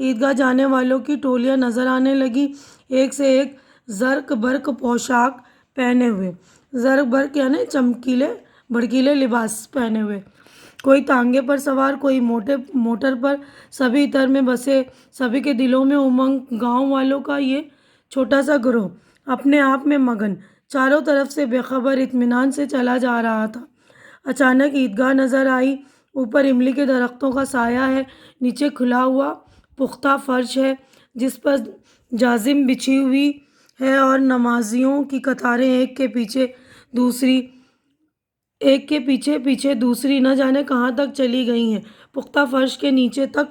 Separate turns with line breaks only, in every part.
عیدگاہ جانے والوں کی ٹولیاں نظر آنے لگی، ایک سے ایک زرق برق پوشاک پہنے ہوئے، زرق برق یعنی چمکیلے بھڑکیلے لباس پہنے ہوئے، کوئی تانگے پر سوار، کوئی موٹر پر، سبھی اتر میں بسے، سبھی کے دلوں میں امنگ۔ گاؤں والوں کا یہ چھوٹا سا گروہ اپنے آپ میں مگن، چاروں طرف سے بے خبر اطمینان سے چلا جا رہا تھا۔ اچانک عیدگاہ نظر آئی، اوپر املی کے درختوں کا سایہ ہے، نیچے کھلا ہوا پختہ فرش ہے جس پر جازم بچھی ہوئی ہے اور نمازیوں کی قطاریں ایک کے پیچھے پیچھے دوسری نہ جانے کہاں تک چلی گئی ہیں۔ پختہ فرش کے نیچے تک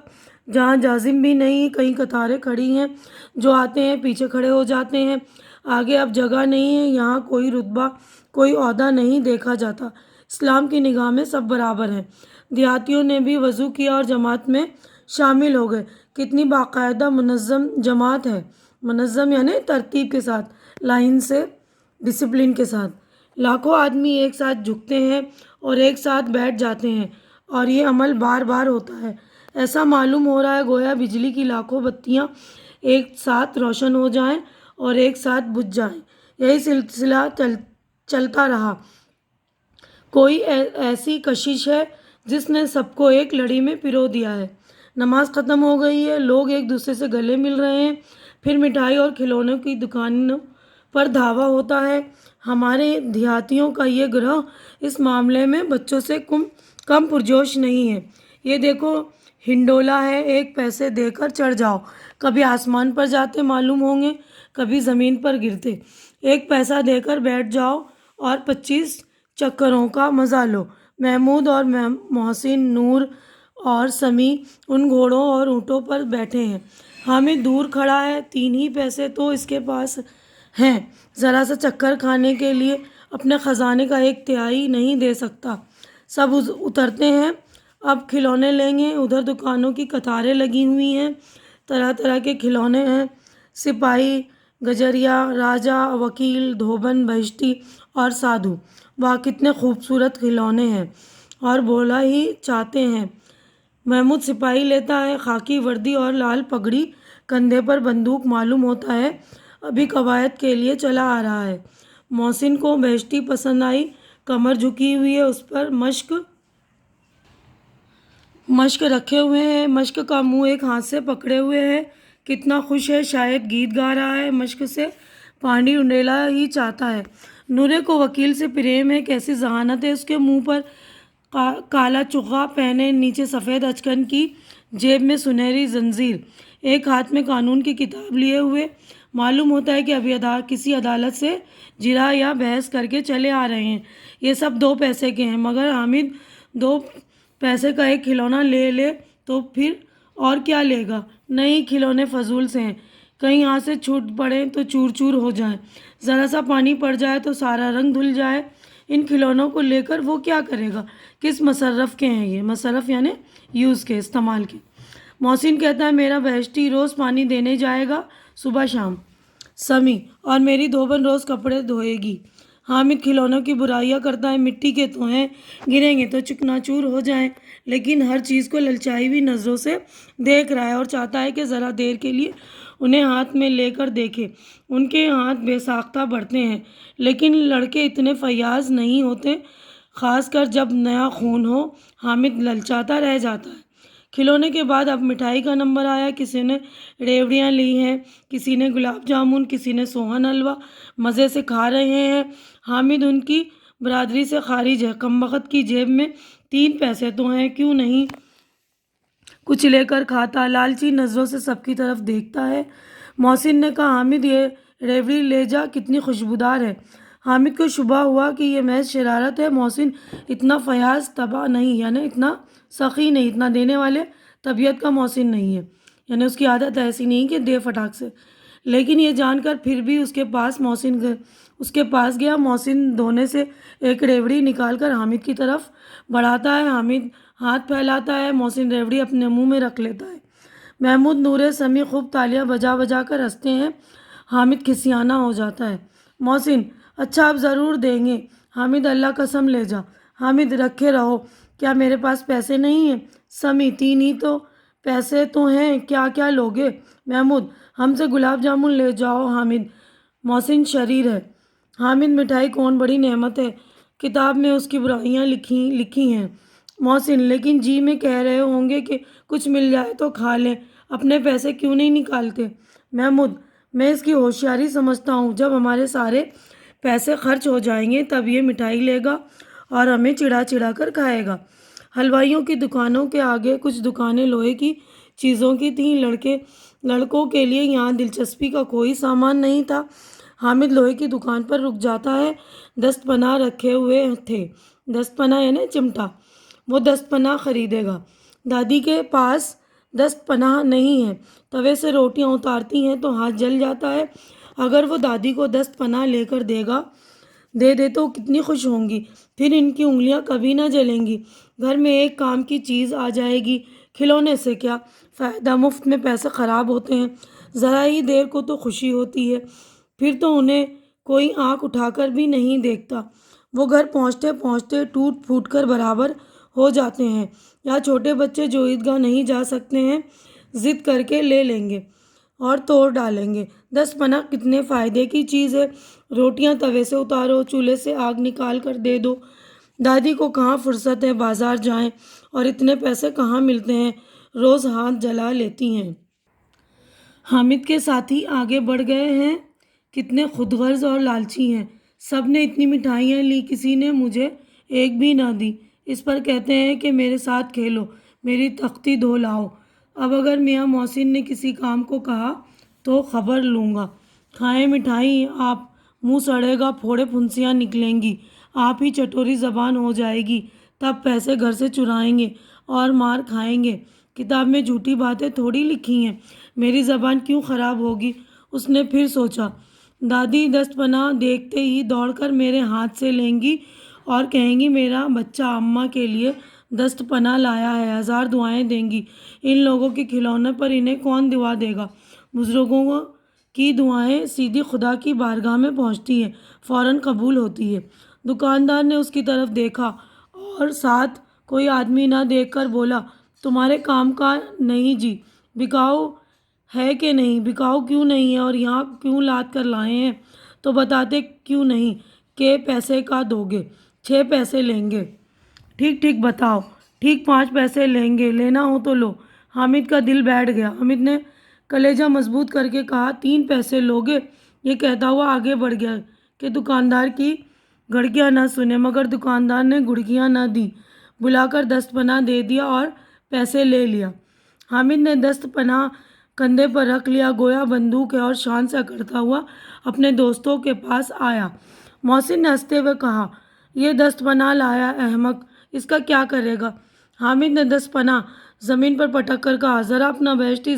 جہاں جازم بھی نہیں، کئی قطاریں کھڑی ہیں، جو آتے ہیں پیچھے کھڑے ہو جاتے ہیں، آگے اب جگہ نہیں ہے، یہاں کوئی رتبہ کوئی عہدہ نہیں دیکھا جاتا، اسلام کی نگاہ میں سب برابر ہیں۔ دیہاتیوں نے بھی وضو کیا اور جماعت میں شامل ہو گئے۔ کتنی باقاعدہ منظم جماعت ہے، منظم یعنی ترتیب کے ساتھ، لائن سے، ڈسپلن کے ساتھ۔ لاکھوں آدمی ایک ساتھ جھکتے ہیں اور ایک ساتھ بیٹھ جاتے ہیں، اور یہ عمل بار بار ہوتا ہے۔ ایسا معلوم ہو رہا ہے گویا بجلی کی لاکھوں بتیاں ایک ساتھ روشن ہو جائیں اور ایک ساتھ بجھ جائیں۔ یہی سلسلہ چلتا رہا۔ کوئی ایسی کشش ہے جس نے سب کو ایک لڑی میں پرو دیا ہے۔ نماز ختم ہو گئی ہے، لوگ ایک دوسرے سے گلے مل رہے ہیں، پھر مٹھائی اور کھلونوں کی دکانوں پر دھاوا ہوتا ہے۔ ہمارے دیہاتیوں کا یہ گروہ اس معاملے میں بچوں سے کم پرجوش نہیں ہے۔ یہ دیکھو ہنڈولا ہے، ایک پیسے دے کر چڑھ جاؤ، کبھی آسمان پر جاتے معلوم ہوں گے، کبھی زمین پر گرتے۔ ایک پیسہ دے کر بیٹھ جاؤ اور 25 چکروں کا مزہ لو۔ محمود اور محسن، نور اور سمیع ان گھوڑوں اور اونٹوں پر بیٹھے ہیں، حامد دور کھڑا ہے، 3 ہی پیسے تو اس کے پاس ہیں، ذرا سا چکر کھانے کے لیے اپنے خزانے کا 1/3 نہیں دے سکتا۔ سب اترتے ہیں، اب کھلونے لیں گے۔ ادھر دکانوں کی قطاریں لگی ہوئی ہیں، طرح طرح کے کھلونے ہیں، سپاہی، گجریا، راجا، وکیل، دھوبن، بہشتی اور سادھو۔ واہ کتنے خوبصورت کھلونے ہیں، اور بولا ہی چاہتے ہیں۔ محمود سپاہی لیتا ہے، خاکی وردی اور لال پگڑی، کندھے پر بندوق، معلوم ہوتا ہے ابھی قواعد کے لیے چلا آ رہا ہے۔ محسن کو بہشتی پسند آئی، کمر جھکی ہوئی ہے، اس پر مشق رکھے ہوئے ہیں، مشق کا منہ ایک ہاتھ سے پکڑے ہوئے ہے، کتنا خوش ہے، شاید گیت گا رہا ہے، مشق سے پانی انڈیلا ہی چاہتا ہے۔ نورے کو وکیل سے پریم ہے، کیسی ذہانت ہے اس کے منہ پر، کالا چغہ پہنے، نیچے سفید اچکن کی جیب میں سنہری زنجیر، ایک ہاتھ میں قانون کی کتاب لیے ہوئے، معلوم ہوتا ہے کہ ابھی کسی عدالت سے جرح یا بحث کر کے چلے آ رہے ہیں۔ یہ سب 2 پیسے کے ہیں، مگر حامد 2 پیسے کا ایک کھلونا لے لے تو پھر اور کیا لے گا؟ نہیں، کھلونے فضول سے ہیں، کہیں ہاتھ سے چھوٹ پڑیں تو چور چور ہو جائیں، ذرا سا پانی پڑ جائے تو سارا رنگ دھل جائے۔ ان کھلونوں کو لے کر وہ کیا کرے گا؟ کس مصرف کے ہیں یہ؟ مصرف یعنی یوز کے، استعمال کے۔ محسن کہتا ہے میرا بہشتی روز پانی دینے جائے گا، صبح شام۔ سمیع: اور میری دھوبن روز کپڑے دھوئے گی۔ حامد کھلونوں کی برائیاں کرتا ہے، مٹی کے تو ہیں، گریں گے تو چکنا چور ہو جائیں، لیکن ہر چیز کو للچائی ہوئی نظروں سے دیکھ رہا ہے اور چاہتا ہے کہ ذرا دیر کے لیے انہیں ہاتھ میں لے کر دیکھے۔ ان کے ہاتھ بے ساختہ بڑھتے ہیں، لیکن لڑکے اتنے فیاض نہیں ہوتے، خاص کر جب نیا خون ہو۔ حامد للچاتا رہ جاتا ہے۔ کھلونے کے بعد اب مٹھائی کا نمبر آیا، کسی نے ریوڑیاں لی ہیں، کسی نے گلاب جامن، کسی نے سوہن حلوہ، مزے سے کھا رہے ہیں۔ حامد ان کی برادری سے خارج ہے، کمبخت کی جیب میں 3 پیسے تو ہیں، کیوں نہیں کچھ لے کر کھاتا؟ لالچی نظروں سے سب کی طرف دیکھتا ہے۔ محسن نے کہا حامد یہ ریوڑی لے جا، کتنی خوشبودار ہے۔ حامد کو شبہ ہوا کہ یہ محض شرارت ہے، محسن اتنا فیاض طبع نہیں، یعنی اتنا سخی نہیں، اتنا دینے والے طبیعت کا محسن نہیں ہے، یعنی اس کی عادت ایسی نہیں کہ دے فٹاک سے۔ لیکن یہ جان کر پھر بھی اس کے پاس گیا۔ محسن دونے سے ایک ریوڑی نکال کر حامد کی طرف بڑھاتا ہے، حامد ہاتھ پھیلاتا ہے، محسن ریوڑی اپنے منہ میں رکھ لیتا ہے۔ محمود، نور، سمیع خوب تالیاں بجا بجا کر ہنستے ہیں، حامد کھسیانا ہو جاتا ہے۔ محسن: اچھا اب ضرور دیں گے۔ حامد: اللہ قسم لے جا۔ حامد: رکھے رہو، کیا میرے پاس پیسے نہیں ہیں؟ سمیع: 3 ہی تو پیسے تو ہیں، کیا کیا لوگے؟ محمود: ہم سے گلاب جامن لے جاؤ۔ حامد: محسن شریر ہے۔ حامد: مٹھائی کون بڑی نعمت ہے، کتاب میں اس کی برائیاں لکھی ہیں۔ محسن: لیکن جی میں کہہ رہے ہوں گے کہ کچھ مل جائے تو کھا لیں، اپنے پیسے کیوں نہیں نکالتے؟ محمود: میں اس کی ہوشیاری سمجھتا ہوں، جب ہمارے سارے پیسے خرچ ہو جائیں گے تب یہ مٹھائی لے گا اور ہمیں چڑھا چڑھا کر کھائے گا۔ حلوائیوں کی دکانوں کے آگے کچھ دکانیں لوہے کی چیزوں کی تھیں۔ لڑکوں کے لیے یہاں دلچسپی کا کوئی سامان نہیں تھا۔ حامد لوہے کی دکان پر رک جاتا ہے۔ دست پناہ رکھے ہوئے تھے۔ دست پناہ یعنی چمٹا۔ وہ دست پناہ خریدے گا۔ دادی کے پاس دست پناہ نہیں ہے۔ توے سے روٹیاں اتارتی ہیں تو ہاتھ جل جاتا ہے۔ اگر وہ دادی کو دست پناہ لے کر دے دے تو کتنی خوش ہوں گی، پھر ان کی انگلیاں کبھی نہ جلیں گی۔ گھر میں ایک کام کی چیز آ جائے گی۔ کھلونے سے کیا فائدہ، مفت میں پیسے خراب ہوتے ہیں۔ ذرا ہی دیر کو تو خوشی ہوتی ہے، پھر تو انہیں کوئی آنکھ اٹھا کر بھی نہیں دیکھتا۔ وہ گھر پہنچتے پہنچتے ٹوٹ پھوٹ کر برابر ہو جاتے ہیں، یا چھوٹے بچے جو عیدگاہ نہیں جا سکتے ہیں ضد کر کے لے لیں گے اور توڑ ڈالیں گے۔ دست پناہ کتنے فائدے کی چیز ہے۔ روٹیاں توے سے اتارو، چولہے سے آگ نکال کر دے دو۔ دادی کو کہاں فرصت ہے بازار جائیں، اور اتنے پیسے کہاں ملتے ہیں، روز ہاتھ جلا لیتی ہیں۔ حامد کے ساتھی آگے بڑھ گئے ہیں، کتنے خود غرض اور لالچی ہیں۔ سب نے اتنی مٹھائیاں لی، کسی نے مجھے ایک بھی نہ دی۔ اس پر کہتے ہیں کہ میرے ساتھ کھیلو، میری تختی دھو لاؤ۔ اب اگر میاں محسن نے کسی کام کو کہا تو خبر لوں گا۔ کھائیں مٹھائی آپ، منہ سڑے گا، پھوڑے پھنسیاں نکلیں گی، آپ ہی چٹوری زبان ہو جائے گی، تب پیسے گھر سے چرائیں گے اور مار کھائیں گے۔ کتاب میں جھوٹی باتیں تھوڑی لکھی ہیں، میری زبان کیوں خراب ہوگی؟ اس نے پھر سوچا۔ دادی دست پناہ دیکھتے ہی دوڑ کر میرے ہاتھ سے لیں گی اور کہیں گی میرا بچہ اماں کے لیے دست پناہ لایا ہے، ہزار دعائیں دیں گی۔ ان لوگوں کے کھلونے پر انہیں کون دعا دے گا؟ بزرگوں کی دعائیں سیدھی خدا کی بارگاہ میں پہنچتی ہیں، فوراً قبول ہوتی ہے۔ دکاندار نے اس کی طرف دیکھا اور ساتھ کوئی آدمی نہ دیکھ کر بولا، تمہارے کام کا نہیں جی، بکاؤ ہے کہ نہیں؟ بکاؤ کیوں نہیں ہے اور یہاں کیوں لاد کر لائے ہیں؟ تو بتاتے کیوں نہیں کہ پیسے کا دو گے؟ 6 پیسے لیں گے۔ ٹھیک ٹھیک بتاؤ۔ ٹھیک 5 پیسے لیں گے، لینا ہو تو لو۔ حامد کا دل بیٹھ گیا۔ حامد نے کلیجہ مضبوط کر کے کہا، 3 پیسے لوگے؟ یہ کہتا ہوا آگے بڑھ گیا کہ دکاندار کی گھڑکیاں نہ سنے، مگر دکاندار نے گھڑکیاں نہ دیں، بلا کر دست پناہ دے دیا اور پیسے لے لیا۔ حامد نے دست پناہ کندھے پر رکھ لیا، گویا بندوق ہے، اور شان سے اکڑتا ہوا اپنے دوستوں کے پاس آیا۔ محسن نے ہنستے ہوئے کہا، یہ دست پناہ لایا احمق، اس کا کیا کرے گا؟ حامد نے دست پناہ زمین پر پٹک کر کہا، ذرا اپنا بیشتی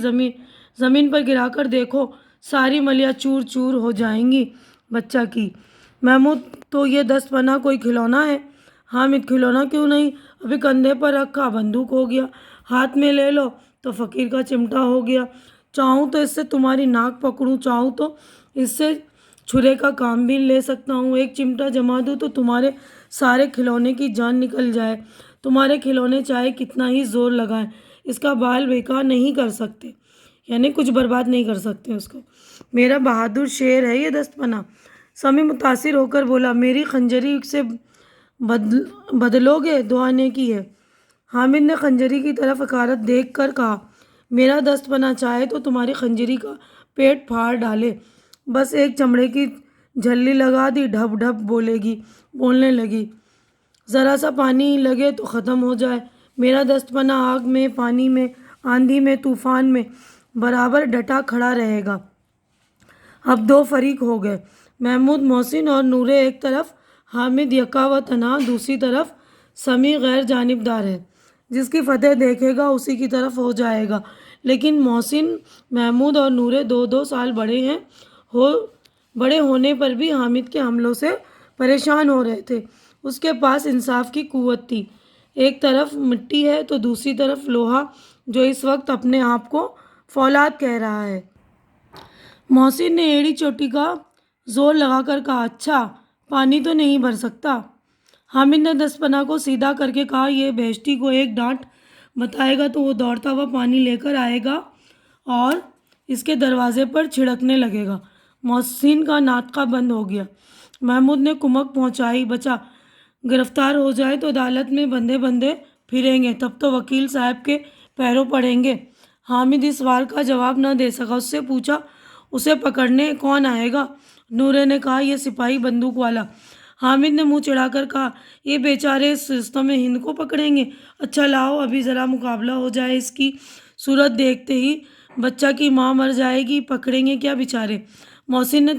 زمین پر گرا کر دیکھو، ساری ملیاں چور چور ہو جائیں گی بچہ کی۔ محمود، تو یہ دست پناہ کوئی کھلونا ہے؟ حامد، کھلونا کیوں نہیں، ابھی کندھے پر رکھا بندوق ہو گیا، ہاتھ میں لے لو تو فقیر کا چمٹا ہو گیا۔ چاہوں تو اس سے تمہاری ناک پکڑوں، چاہوں تو اس سے چھرے کا کام بھی لے سکتا ہوں۔ ایک چمٹا جما دوں تو تمہارے سارے کھلونے کی جان نکل جائے۔ تمہارے کھلونے چاہے کتنا ہی زور لگائیں، اس کا بال بیکار نہیں کر سکتے، یعنی کچھ برباد نہیں کر سکتے اس کو۔ میرا بہادر شیر ہے یہ دست پناہ۔ سمیع متاثر ہو کر بولا، میری خنجری سے بدلو گے؟ دعا نے کی ہے۔ حامد نے خنجری کی طرف حقارت دیکھ کر کہا، میرا دست پناہ چاہے تو تمہاری خنجری کا پیٹ پھاڑ ڈالے، بس ایک چمڑے کی جھلی لگا دی، ڈھب ڈھب بولنے لگی، ذرا سا پانی لگے تو ختم ہو جائے۔ میرا دست پناہ آگ میں، پانی میں، آندھی میں، طوفان میں برابر ڈٹا کھڑا رہے گا۔ اب 2 فریق ہو گئے، محمود محسن اور نورے ایک طرف، حامد یکا و تنہا دوسری طرف۔ سمیع غیر جانبدار ہے، جس کی فتح دیکھے گا اسی کی طرف ہو جائے گا۔ لیکن محسن، محمود اور نورے 2 سال بڑے ہیں، بڑے ہونے پر بھی حامد کے حملوں سے پریشان ہو رہے تھے۔ اس کے پاس انصاف کی قوت تھی، ایک طرف مٹی ہے تو دوسری طرف لوہا، جو اس وقت اپنے آپ کو فولاد کہہ رہا ہے۔ محسن نے ایڑی چوٹی کا زور لگا کر کہا، اچھا پانی تو نہیں بھر سکتا؟ حامد نے دست پناہ کو سیدھا کر کے کہا، یہ بیشتی کو ایک ڈانٹ بتائے گا تو وہ دوڑتا ہوا پانی لے کر آئے گا اور اس کے دروازے پر چھڑکنے لگے گا۔ محسن کا ناطقہ بند ہو گیا۔ محمود نے کمک پہنچائی، بچا گرفتار ہو جائے تو عدالت میں بندے بندے پھریں گے، تب تو وکیل صاحب کے پیروں پڑیں گے۔ حامد اس سوال کا جواب نہ دے سکا۔ اس سے پوچھا، اسے پکڑنے کون آئے گا؟ نورے نے کہا، یہ سپاہی بندوق والا۔ حامد نے منہ چڑھا کر کہا، یہ بیچارے اس رستم ہند کو پکڑیں گے؟ اچھا لاؤ، ابھی ذرا مقابلہ ہو جائے۔ اس کی صورت دیکھتے ہی بچہ کی ماں مر جائے گی، پکڑیں گے کیا بیچارے؟ محسن نے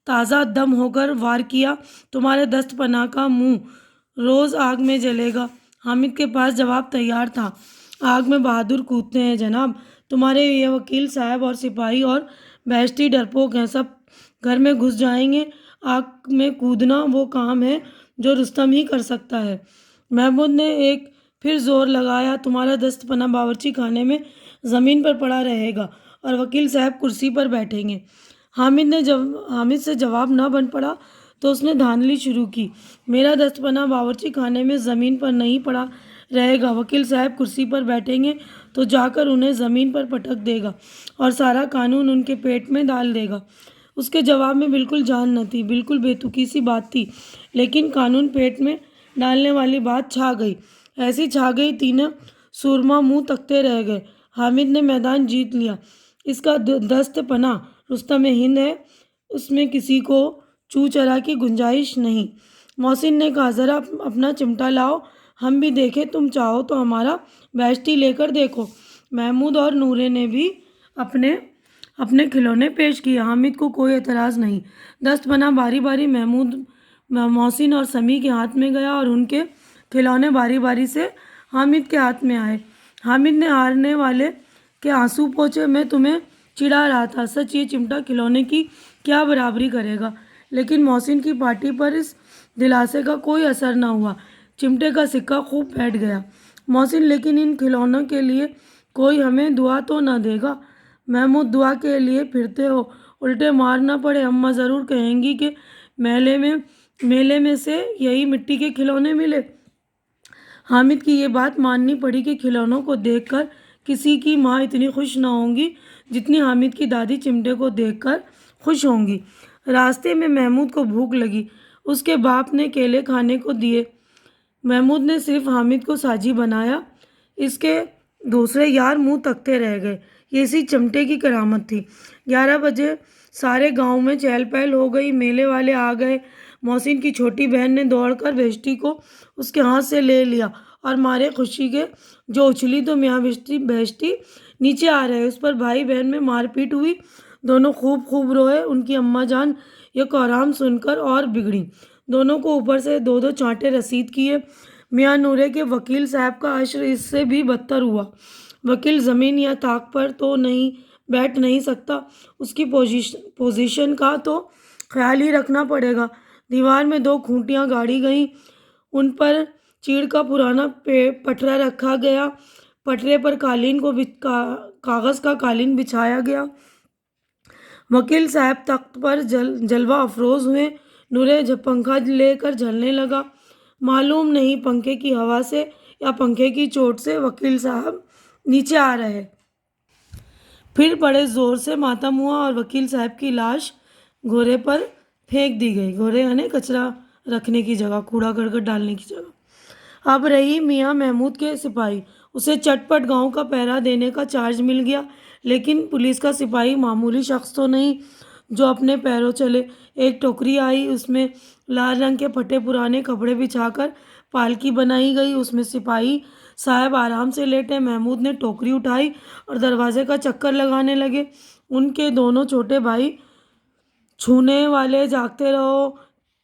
تازہ دم ہو کر وار کیا، تمہارے دست پناہ کا منہ روز آگ میں جلے گا۔ حامد کے پاس جواب تیار تھا، آگ میں بہادر کودتے ہیں جناب، تمہارے یہ وکیل صاحب اور سپاہی اور بہشتی ڈرپوک ہیں، سب گھر میں گھس جائیں گے۔ آگ میں کودنا وہ کام ہے جو رستم ہی کر سکتا ہے۔ محمود نے ایک پھر زور لگایا، تمہارا دست پناہ باورچی خانے میں زمین پر پڑا رہے گا اور وکیل صاحب کرسی پر بیٹھیں گے۔ حامد سے جواب نہ بن پڑا تو اس نے دھاندلی شروع کی، میرا دست پناہ باورچی خانے میں زمین پر نہیں پڑا رہے گا، وکیل صاحب کرسی پر بیٹھیں گے تو جا کر انہیں زمین پر پٹک دے گا اور سارا قانون ان کے پیٹ میں ڈال دے گا۔ اس کے جواب میں بالکل جان نہ تھی، بالکل بے تکی سی بات تھی، لیکن قانون پیٹ میں ڈالنے والی بات چھا گئی، ایسی چھا گئی تینوں سورما منہ تکتے رہ گئے۔ حامد نے میدان جیت لیا، اس کا دست پناہ رستم ہند ہے، اس میں کسی کو چو چرا کی گنجائش نہیں۔ محسن نے کہا، ذرا اپنا چمٹا لاؤ، ہم بھی دیکھیں، تم چاہو تو ہمارا بہشتی لے کر دیکھو۔ محمود اور نورے نے بھی اپنے کھلونے پیش کیے۔ حامد کو کوئی اعتراض نہیں۔ دست پناہ باری باری محسن اور سمیع کے ہاتھ میں گیا اور ان کے کھلونے باری باری سے حامد کے ہاتھ میں آئے۔ حامد نے ہارنے والے کے آنسو پوچھے، میں تمہیں چڑھا رہا تھا، سچ یہ چمٹا کھلونے کی کیا برابری کرے گا؟ لیکن محسن کی پارٹی پر اس دلاسے کا کوئی اثر نہ ہوا، چمٹے کا سکہ خوب بیٹھ گیا۔ محسن، لیکن ان کھلونوں کے لیے کوئی ہمیں دعا تو نہ دے گا؟ محمود، دعا کے لیے پھرتے ہو، الٹے مار نہ پڑے، اماں ضرور کہیں گی کہ میلے میں سے یہی مٹی کے کھلونے ملے۔ حامد کی یہ بات ماننی پڑی کہ کھلونوں کو دیکھ کر کسی کی ماں اتنی خوش نہ ہوں گی جتنی حامد کی دادی چمٹے کو دیکھ کر خوش ہوں گی۔ راستے میں محمود کو بھوک لگی، اس کے باپ نے کیلے کھانے کو دیے۔ محمود نے صرف حامد کو ساجی بنایا، اس کے دوسرے یار منہ تکتے رہ گئے۔ یہ اسی چمٹے کی کرامت تھی۔ 11 بجے سارے گاؤں میں چہل پہل ہو گئی، میلے والے آ گئے۔ محسن کی چھوٹی بہن نے دوڑ کر بہشتی کو اس کے ہاتھ سے لے لیا اور مارے خوشی کے جو اچھلی تو میاں بہشتی نیچے آ رہے، اس پر بھائی بہن میں مار پیٹ ہوئی، دونوں خوب روئے۔ ان کی اماں جان یہ کورام سن کر اور بگڑیں، دونوں کو اوپر سے 2 چانٹے رسید کیے۔ میاں نورے کے وکیل صاحب کا عشر اس سے بھی بدتر ہوا۔ وکیل زمین یا طاق پر تو بیٹھ نہیں سکتا، اس کی پوزیشن کا تو خیال ہی رکھنا پڑے گا۔ دیوار میں 2 کھوٹیاں گاڑی گئیں، ان پر چیڑ کا پرانا پٹرا رکھا گیا، پٹرے پر کاغذ کا قالین بچھایا گیا۔ وکیل صاحب تخت پر جلوہ افروز ہوئے۔ نورے پنکھا لے کر جھلنے لگا، معلوم نہیں پنکھے کی ہوا سے یا پنکھے کی چوٹ سے وکیل صاحب نیچے آ رہے۔ پھر بڑے زور سے ماتم ہوا اور وکیل صاحب کی لاش گھورے پر پھینک دی گئی۔ گھورے یعنی کچرا رکھنے کی جگہ، کوڑا کرکٹ ڈالنے کی جگہ۔ اب رہی میاں محمود کے سپاہی، اسے چٹ پٹ گاؤں کا پہرا دینے کا چارج مل گیا، لیکن پولیس کا سپاہی معمولی شخص تو نہیں جو اپنے پیروں چلے۔ ایک ٹوکری آئی، اس میں لال رنگ کے پھٹے پرانے کپڑے بچھا کر پالکی بنائی گئی، اس میں سپاہی صاحب آرام سے لیٹے۔ محمود نے ٹوکری اٹھائی اور دروازے کا چکر لگانے لگے۔ ان کے دونوں چھوٹے بھائی چھونے والے، جاگتے رہو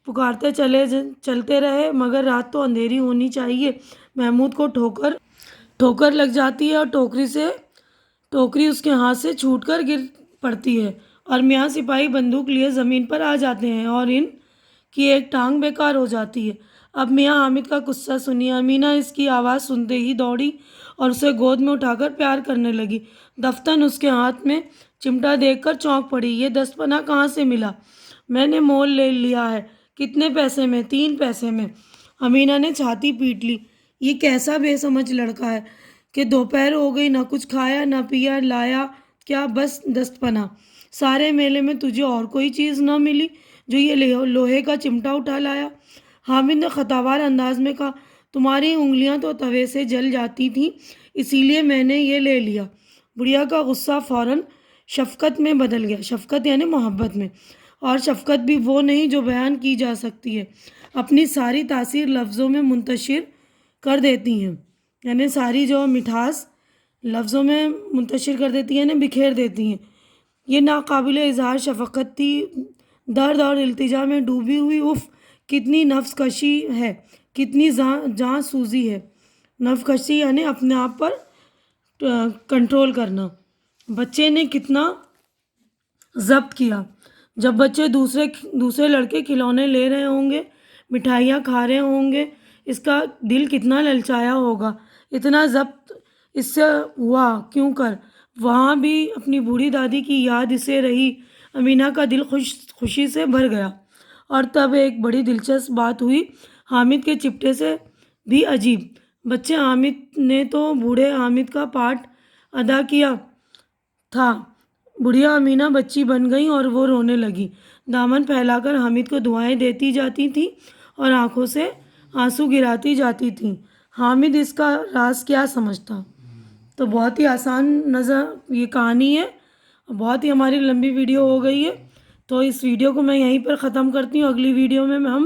پکارتے چلتے رہے، مگر رات تو اندھیری ہونی چاہیے۔ محمود کو ٹھوکر لگ جاتی ہے اور ٹوکری اس کے ہاتھ سے چھوٹ کر گر پڑتی ہے اور میاں سپاہی بندوق لیے زمین پر آ جاتے ہیں اور ان کی ایک ٹانگ بیکار ہو جاتی ہے۔ اب میاں حامد کا قصہ سنیے۔ امینہ اس کی آواز سنتے ہی دوڑی اور اسے گود میں اٹھا کر پیار کرنے لگی۔ دفتن اس کے ہاتھ میں چمٹا دیکھ کر چونک پڑی، یہ دست پناہ کہاں سے ملا؟ میں نے مول لے لیا ہے۔ کتنے پیسے میں؟ 3 پیسے میں۔ امینہ نے چھاتی پیٹ لی، یہ کیسا بے سمجھ لڑکا ہے کہ دوپہر ہو گئی، نہ کچھ کھایا نہ پیا، لایا کیا بس دست پناہ۔ سارے میلے میں تجھے اور کوئی چیز نہ ملی جو یہ لوہے کا چمٹا اٹھا لایا؟ حامد نے خطاوار انداز میں کہا، تمہاری انگلیاں تو توے سے جل جاتی تھیں، اسی لیے میں نے یہ لے لیا۔ بڑھیا کا غصہ فوراً شفقت میں بدل گیا، شفقت یعنی محبت میں، اور شفقت بھی وہ نہیں جو بیان کی جا سکتی ہے، اپنی ساری تاثیر لفظوں میں منتشر کر دیتی ہیں، یعنی ساری جو مٹھاس لفظوں میں منتشر کر دیتی ہیں، یعنی بکھیر دیتی ہیں۔ یہ ناقابل اظہار شفقت تھی، درد اور التجا میں ڈوبی ہوئی۔ اف، کتنی نفس کشی ہے، کتنی جاں سوزی ہے۔ نفس کشی یعنی اپنے آپ پر کنٹرول کرنا۔ بچے نے کتنا ضبط کیا۔ جب بچے دوسرے لڑکے کھلونے لے رہے ہوں گے، مٹھائیاں کھا رہے ہوں گے، اس کا دل کتنا للچایا ہوگا۔ اتنا ضبط اس سے ہوا کیوں کر؟ وہاں بھی اپنی بوڑھی دادی کی یاد اسے رہی۔ امینہ کا دل خوشی سے بھر گیا۔ اور تب ایک بڑی دلچسپ بات ہوئی، حامد کے چپٹے سے بھی عجیب۔ بچے حامد نے تو بوڑھے حامد کا پارٹ ادا کیا تھا۔ بڑھیا امینہ بچی بن گئی اور وہ رونے لگی، دامن پھیلا کر حامد کو دعائیں دیتی جاتی تھیں اور آنکھوں سے آنسو گراتی جاتی تھیں۔ حامد اس کا راز کیا سمجھتا؟ تو بہت ہی آسان نظر یہ کہانی ہے، بہت ہی ہماری لمبی ویڈیو ہو گئی ہے، تو اس ویڈیو کو میں یہیں پر ختم کرتی ہوں۔ اگلی ویڈیو میں ہم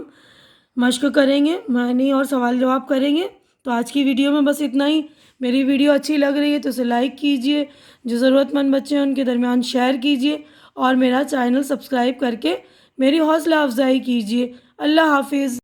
مشق کریں گے، معنی اور سوال جواب کریں گے۔ تو آج کی ویڈیو میں بس اتنا ہی۔ میری ویڈیو اچھی لگ رہی ہے تو اسے لائک کیجئے، جو ضرورت مند بچے ہیں ان کے درمیان شیئر کیجئے، اور میرا چینل سبسکرائب کر کے میری حوصلہ افزائی کیجئے۔ اللہ حافظ۔